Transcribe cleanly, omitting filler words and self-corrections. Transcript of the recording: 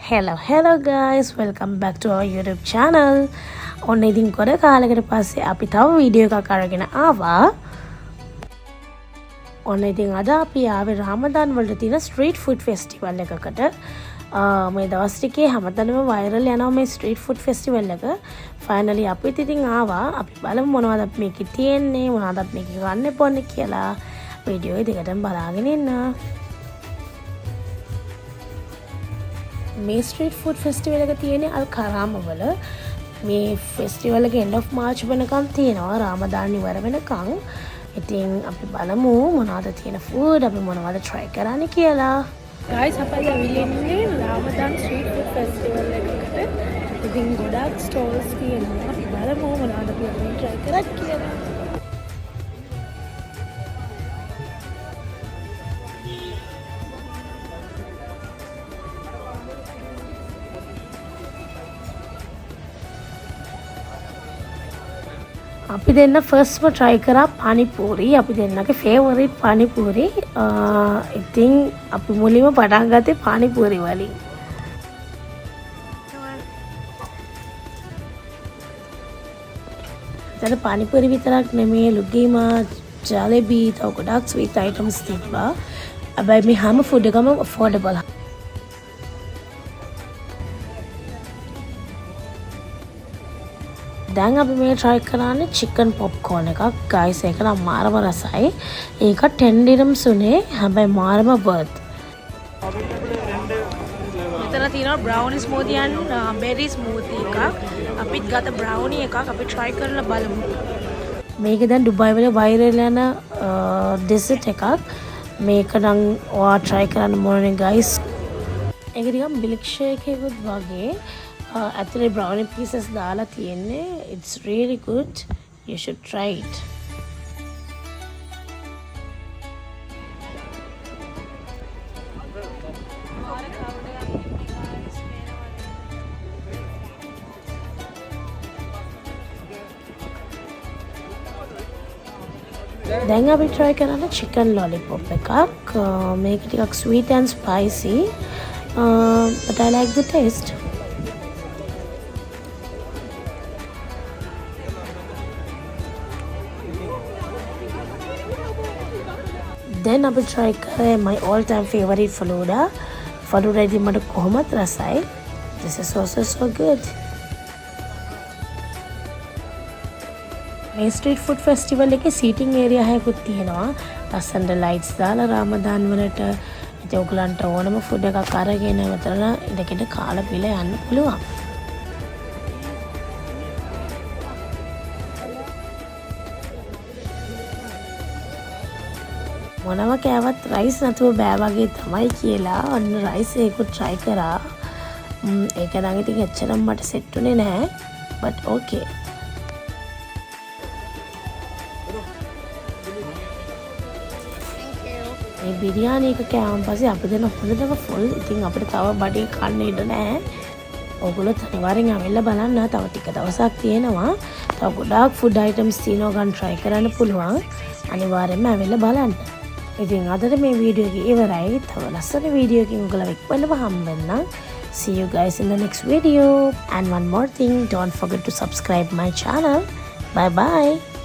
hello guys, welcome back to our YouTube channel. ඔන්න ඉතින් කොර කාලයකට පස්සේ අපි තව වීඩියෝ එකක් අරගෙන ආවා. ඔන්න ඉතින් අද අපි ආවේ රාමදාන් වලට තියෙන ස්ට්‍රීට් ෆුඩ් ෆෙස්ටිවල් එකකට. මේ දවස් ටිකේ හැමතැනම වයිරල් යනවා මේ ස්ට්‍රීට් ෆුඩ් ෆෙස්ටිවල් එක. ෆයිනලි අපිත් ඉතින් ආවා. අපි බලමු මොනවද අපි මේකේ තියෙන්නේ, මොනවද අපි මේකේ ගන්න පොන්නේ කියලා. වීඩියෝ එක දිගටම බලාගෙන ඉන්න. මේ ස්ට්‍රීට් ෆුඩ් ෆෙස්ටිවල් එක තියෙන්නේ අල් කරාම වල. මේ ෆෙස්ටිවල් එක end of March වෙනකම් තියෙනවා, රාමදාන් ඉවර වෙනකම්. ඉතින් අපි බලමු මොනවද තියෙන ෆුඩ්, අපි මොනවද try කරන්නේ කියලා. guys, අපි ඉන්නේ රාමදාන් ස්ට්‍රීට් ෆුඩ් ෆෙස්ටිවල් එකකට. ඉතින් ගොඩාක් ස්ටෝල්ස් තියෙනවා. අපි බලමු මොනවද අපි try කරන්නේ කියලා. අපි දෙන්න ෆස්ට්ම try කරා පානිපූරි. අපි දෙන්නගේ ෆේවරිට් පානිපූරි. ඉතින් අපි මුලින්ම පටන් ගත්තේ පානිපූරි වලින්. දැන් පානිපූරි විතරක් නෙමෙයි, ලුගීමා, ජලෙබි, තව ගොඩක් ස්වීට් අයිටම්ස් තිබ්බා. හැබැයි මේ හැම ෆුඩ් එකම affordable. දැන් අපි මේ try කරන්නේ chicken popcorn එකක්. guys, ඒක නම් මාරම රසයි. ඒක 10 dirhams උනේ. හැබැයි මාරම worth. මෙතන තියෙනවා brownie smoothie and berry smoothie එකක්. අපිත් ගත්ත brownie එකක් අපි try කරලා බලමු. මේක දැන් ඩුබායි වල viral යන dessert එකක්. මේක නම් ඔයා try කරන්න ඕනේ guys. ඒක ටිකක් milk shake එකකුත් වගේ. Actually brownie pieces දාලා තියෙන්නේ. It's really good. You should try it. දැන් අපි try කරන්නේ chicken lollipop එකක්. මේක ටිකක් sweet and spicy. But I like the taste. Then I will try my all-time favorite Falooda. Falooda is my kohamat rasai. This is also so good. Main street food festival එකේ seating area එකකුත් තියෙනවා. ලස්සනට lights දාලා රාමදාන් වලට ඉතින් ඔයගලන්ට ඕනම food එකක් අරගෙන මෙතන ඉඳගෙන කාලා බිලා යන්න පුළුවන්. මොනම කෑවත් රයිස් නැතුව බෑ වගේ තමයි කියලා. ඔන්න රයිස් එකකුත් try කරා. ඒක නම් ඉතින් එච්චරම මට සෙට් උනේ නැහැ. but okay. මේ බිරියානි එක කෑවම පස්සේ අපි දෙන හොඳටම full. ඉතින් අපිට තව බඩේ කන්න ඉඩ නැහැ. ඔයගොල්ලෝ අනිවාර්යෙන් ආවෙලා බලන්න. තව ටික දවසක් තියෙනවා. තව ගොඩාක් food items තියෙනවා ගන්න try කරන්න පුළුවන්. අනිවාර්යෙන්ම ආවෙලා බලන්න. ඉතින් අදට මේ වීඩියෝ එක ඉවරයි. තව ලස්සන වීඩියෝ එකකින් ඔයගොල්ලෝ එක්වන්නම හම්බෙන්න. See you guys in the next video. And one more thing, don't forget to subscribe my channel. Bye bye.